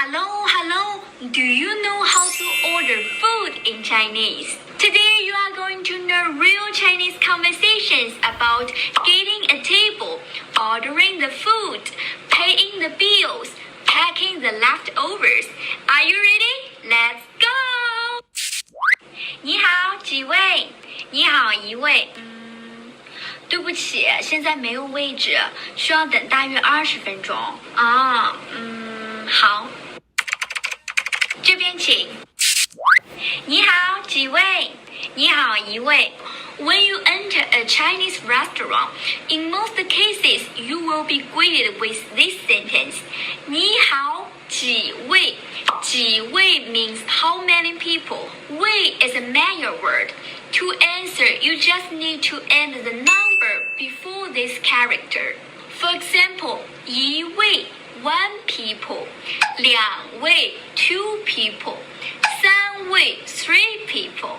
Hello. Do you know how to order food in Chinese? Today you are going to know real Chinese conversations about getting a table, ordering the food, paying the bills, packing the leftovers. Are you ready? Let's go! 你好，几位？你好，一位。对不起，现在没有位置，需要等大约20分钟。好。这边请。你好，几位？你好，一位。When you enter a Chinese restaurant, in most cases, you will be greeted with this sentence. 你好，几位？几位 means how many people. 位 is a manual word. To answer, you just need to add the number before this character. For example, 一位 one people, 两位 two people, 三位 three people.